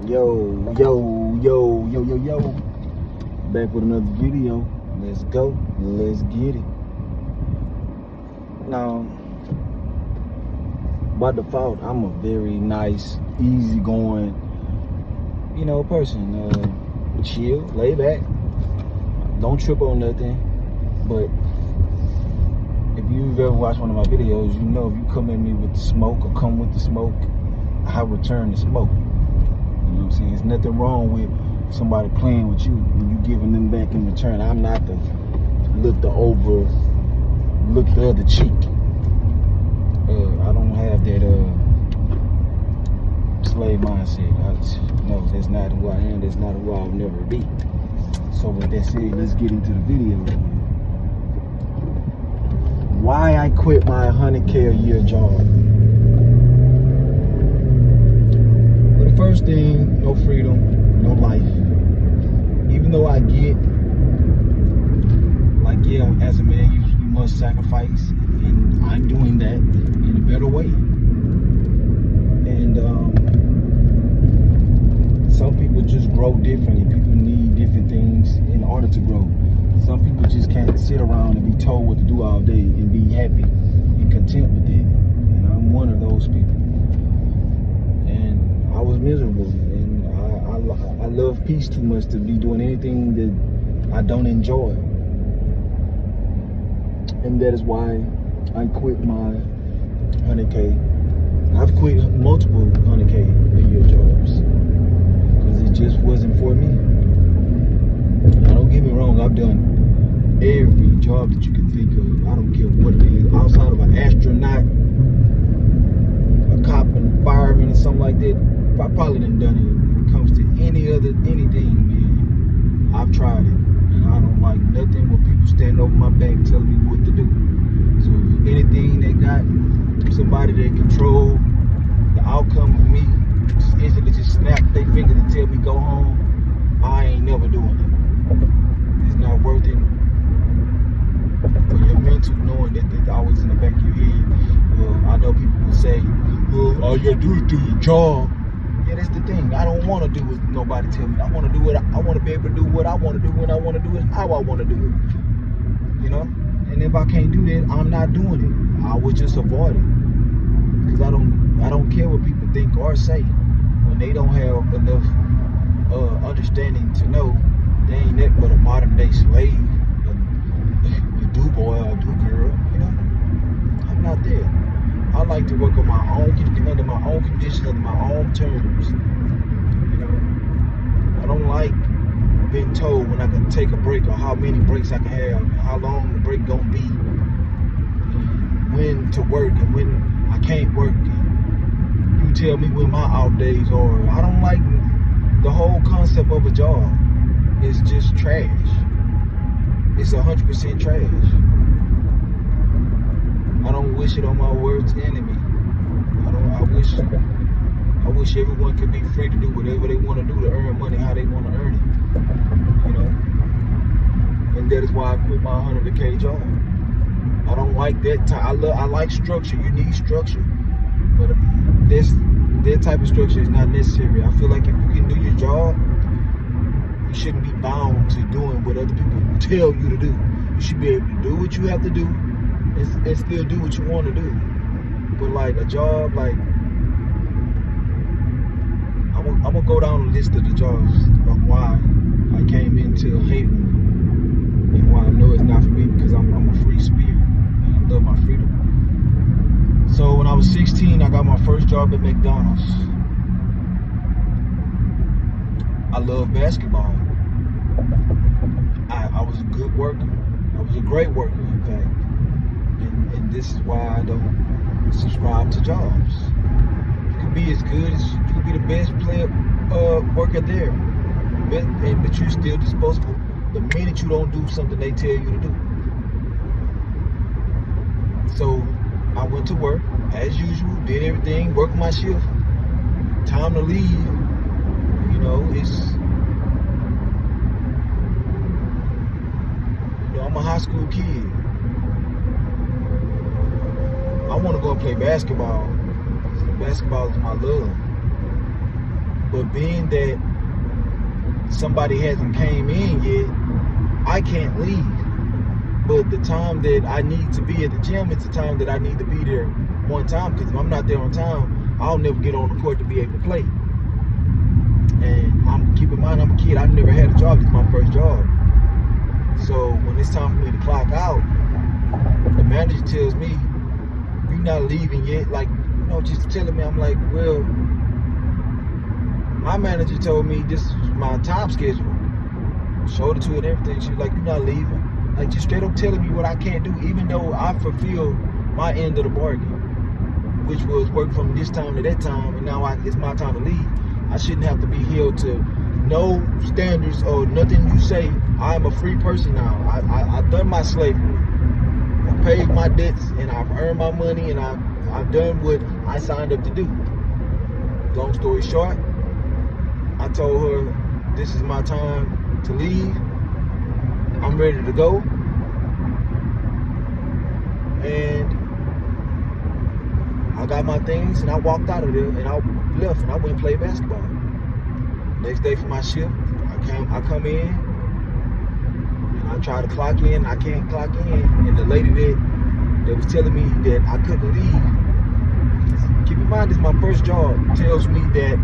Yo. Back with another video. Let's go. Let's get it. Now, by default, I'm a very nice, easygoing, person. Chill, lay back, don't trip on nothing. But if you've ever watched one of my videos, you know if you come at me with the smoke or come with the smoke, I return the smoke. You know what I'm saying? There's nothing wrong with somebody playing with you when you giving them back in return. I'm not the look the other cheek. I don't have that slave mindset. No, that's not who I am. That's not who I'll never be. So with that said, let's get into the video. Why I quit my 100K a year job. Well, the first thing, no freedom, no life. Even though I get, like, yeah, as a man, you must sacrifice, and I'm doing that in a better way. And some people just grow differently. People need different things in order to grow. Some people just can't sit around and be told what to do all day and be happy and content with it. And I'm one of those people. And I was miserable. And I love peace too much to be doing anything that I don't enjoy. And that is why I quit my 100K. I've quit multiple 100K a year jobs because it just wasn't for me. Now, don't get me wrong, I've done every job that you can think of. I don't care what it is. Outside of an astronaut, a cop and a fireman, or something like that, I probably done done it. When it comes to anything, man, I've tried it. And I don't like nothing when people stand over my back telling me what to do. So anything that got somebody that control the outcome of me, just instantly just snap their finger and tell me go home, I ain't never doing it. It's not worth it for your mental, knowing that that's always in the back of your head. I know people will say, well, all you gotta do is do your job. Yeah, that's the thing. I don't want to do what nobody tell me. I want to do what I want to be able to do what I want to do when I want to do it, how I want to do it. And if I can't do that, I'm not doing it. I would just avoid it because I don't care what people think or say when they don't have enough understanding to know they ain't nothing but a modern day slave, a do boy or a do girl. I'm not there. I like to work on my own, under my own conditions, under my own terms. I don't like being told when I can take a break or how many breaks I can have, and how long the break gonna be, and when to work and when I can't work. And you tell me when my off days are. I don't like the whole concept of a job. It's just trash. It's 100% trash. I don't wish it on my worst enemy. I wish everyone could be free to do whatever they want to do to earn money how they want to earn it. And that is why I quit my 100K job. I don't like that I like structure. You need structure. But that type of structure is not necessary. I feel like if you can do your job, you shouldn't be bound to doing what other people tell you to do. You should be able to do what you have to do and still do what you want to do. But like a job, like I'm gonna go down the list of the jobs of why I came into hating and why I know it's not for me, because I'm a free spirit and I love my freedom. So when I was 16, I got my first job at McDonald's. I love basketball. I was a good worker. I was a great worker, in fact. And this is why I don't subscribe to jobs. You can be as good as you can be the best player, worker there, but you're still disposable the minute you don't do something they tell you to do. So I went to work as usual, did everything, worked my shift. Time to leave. I'm a high school kid. I want to go and play basketball. Basketball is my love. But being that somebody hasn't came in yet, I can't leave. But the time that I need to be at the gym, it's the time that I need to be there on time. Because if I'm not there on time, I'll never get on the court to be able to play. And keep in mind, I'm a kid. I've never had a job. It's my first job. So when it's time for me to clock out, the manager tells me, "You're not leaving yet." Like, just telling me. I'm like, well, my manager told me this is my time schedule. Showed it to her and everything. She was like, "You're not leaving." Like, just straight up telling me what I can't do, even though I fulfilled my end of the bargain, which was work from this time to that time, and now it's my time to leave. I shouldn't have to be held to no standards or nothing you say. I'm a free person now. I've done my slavery. I've paid my debts, and I've earned my money, and I've done what I signed up to do. Long story short, I told her this is my time to leave. I'm ready to go. And I got my things and I walked out of there and I left and I went and played basketball. Next day for my shift, I come in and I try to clock in. I can't clock in. And the lady that was telling me that I couldn't leave, keep in mind this is my first job, tells me that,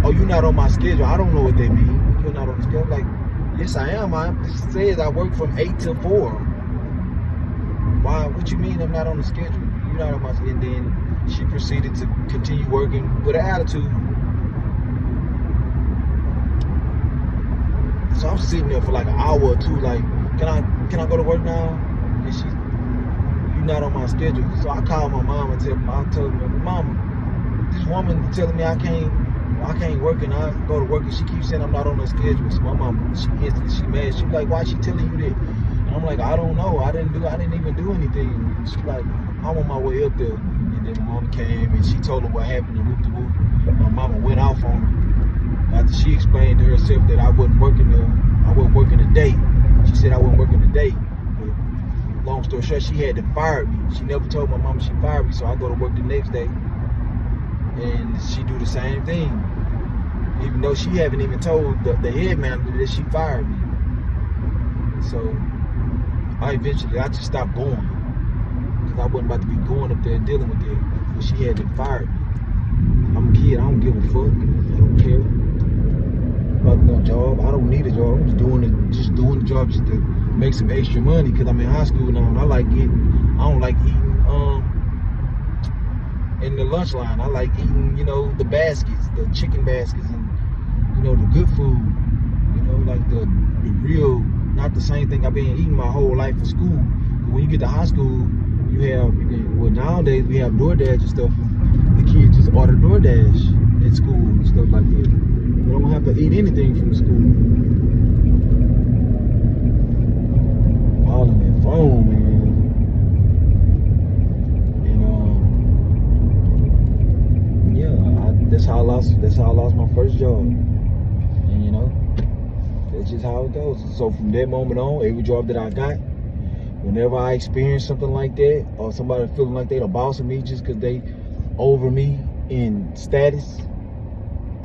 "Oh, you're not on my schedule." I don't know what they mean. You're not on the schedule. Like, yes, I am. It says I work from 8 to 4. Why? What you mean I'm not on the schedule? You're not on my schedule. And then she proceeded to continue working with an attitude. So I'm sitting there for like an hour or two, like, can I go to work now? And you're not on my schedule. So I called my mom and told her, "Mama, this woman telling me I can't work and I go to work and she keeps saying I'm not on her schedule." So my mom, she mad. She's like, "Why is she telling you that?" And I'm like, "I don't know. I didn't even do anything." She's like, "I'm on my way up there." And then my mom came and she told her what happened and whoop de whoop. My mama went off on her after she explained to herself that I wasn't working there. I wasn't working a day. She said I wasn't working a day. But long story short, she had to fire me. She never told my mama she fired me, so I go to work the next day. And she do the same thing, even though she haven't even told the head manager that she fired me. So I just stopped going because I wasn't about to be going up there and dealing with it. But she had to fire me. I'm a kid. I don't give a fuck. I don't care about no job. I don't need a job. I'm just doing the job just to make some extra money because I'm in high school now and I don't like eating in the lunch line. I like eating, the baskets, the chicken baskets, and the good food. Like the real, not the same thing I've been eating my whole life in school. But when you get to high school, nowadays we have DoorDash and stuff. The kids just order DoorDash at school and stuff like that. They don't have to eat anything from the school. All on that phone, man. That's how I lost my first job. And that's just how it goes. So from that moment on, every job that I got, whenever I experience something like that, or somebody feeling like they're bossing me just because they over me in status,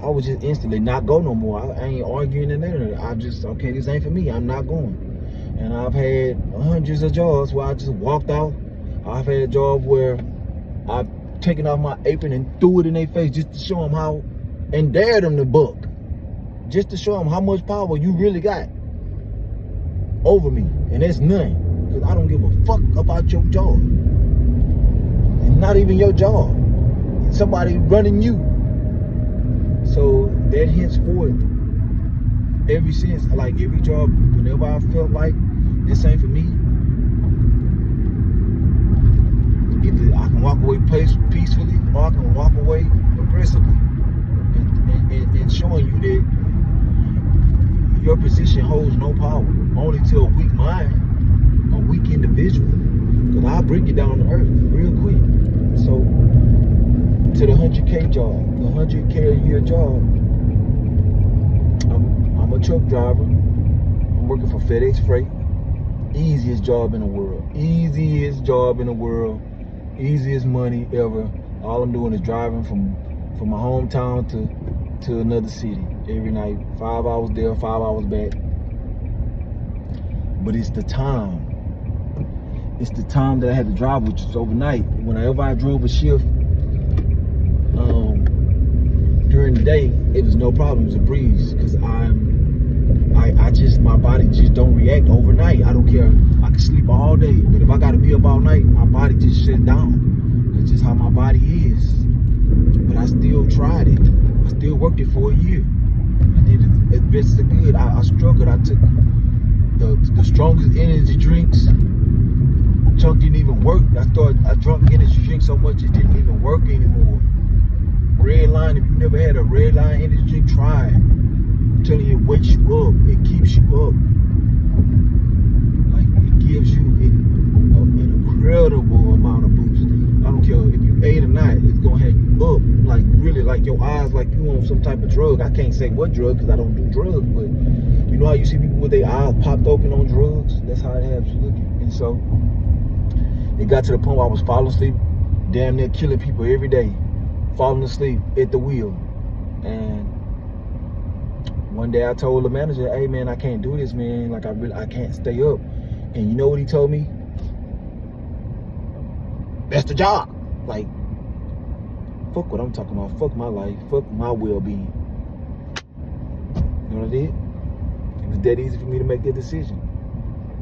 I would just instantly not go no more. I ain't arguing in there. I just, okay, this ain't for me. I'm not going. And I've had hundreds of jobs where I just walked out. I've had a job where I've taken off my apron and threw it in their face just to show them how, and dared them to buck, just to show them how much power you really got over me. And that's none, because I don't give a fuck about your job. And not even your job. It's somebody running you. So that henceforth, ever since, like every job, whenever I felt like this ain't for me, either I can walk away peacefully or I can walk away aggressively and showing you that your position holds no power, only to a weak mind, a weak individual, because I'll bring you down to earth real quick. So to the 100K job, the 100K a year job, I'm a truck driver. I'm working for FedEx Freight. Easiest job in the world. Easiest job in the world. Easiest money ever. All I'm doing is driving from from my hometown to another city every night. 5 hours there, 5 hours back. But it's the time. It's the time that I had to drive, which is overnight. Whenever I drove a shift during the day, it was no problem. It was a breeze because my body just don't react overnight. I don't care. I can sleep all day, but if I gotta be up all night, my body just shut down. That's just how my body is. But I still tried it. I still worked it for a year. I did it as best as I could. I struggled. I took the strongest energy drinks. Chunk didn't even work. I drunk energy drink so much it didn't even work anymore. Red Line, if you never had a Red Line energy drink, try it. I'm telling you, it wakes you up. It keeps you up. Like, it gives you an incredible amount of boost. I don't care if you ate or not, it's gonna have you up. Like, really, like your eyes, like you on some type of drug. I can't say what drug because I don't do drugs, but you know how you see people with their eyes popped open on drugs? That's how it has you looking. And so, it got to the point where I was falling asleep, damn near killing people every day, falling asleep at the wheel. And one day I told the manager, hey man, I can't do this, man. Like I can't stay up. And you know what he told me? That's the job. Like, fuck what I'm talking about. Fuck my life. Fuck my well-being. You know what I did? It was that easy for me to make that decision.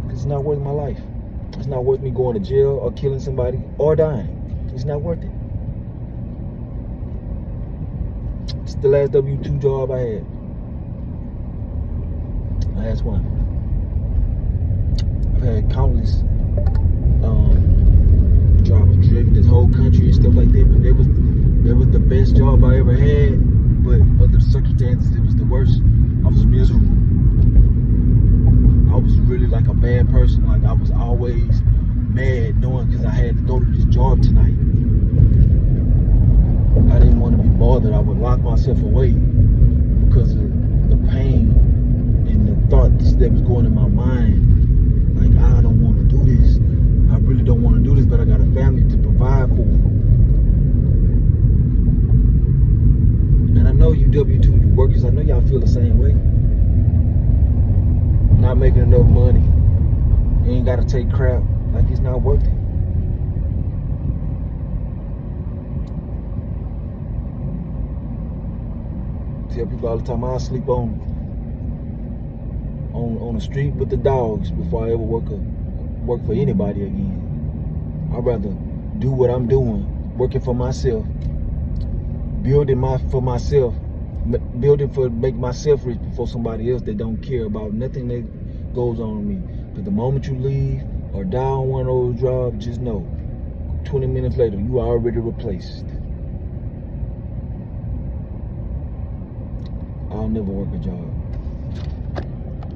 Because it's not worth my life. It's not worth me going to jail or killing somebody or dying. It's not worth it. It's the last W-2 job I had. Last one. I've had countless drivers driven this whole country and stuff like that, but that was the best job I ever had. But under the circumstances, it was the worst. I was miserable. I was really like a bad person. Like I was always mad knowing because I had to go to this job tonight. I didn't want to be bothered. I would lock myself away because of the pain and the thoughts that was going in my mind. Like, I don't want to do this. I really don't want to do this, but I got a family to provide for. And I know you W-2 workers, I know y'all feel the same way. Not making enough money. You ain't gotta take crap. Like, it's not worth it. Tell people all the time, I'll sleep on the street with the dogs before I ever work for anybody again. I'd rather do what I'm doing, working for myself, building for myself, make myself rich before somebody else that don't care about nothing that goes on with me. But the moment you leave or die on one of those jobs, just know, 20 minutes later, you are already replaced. I'll never work a job.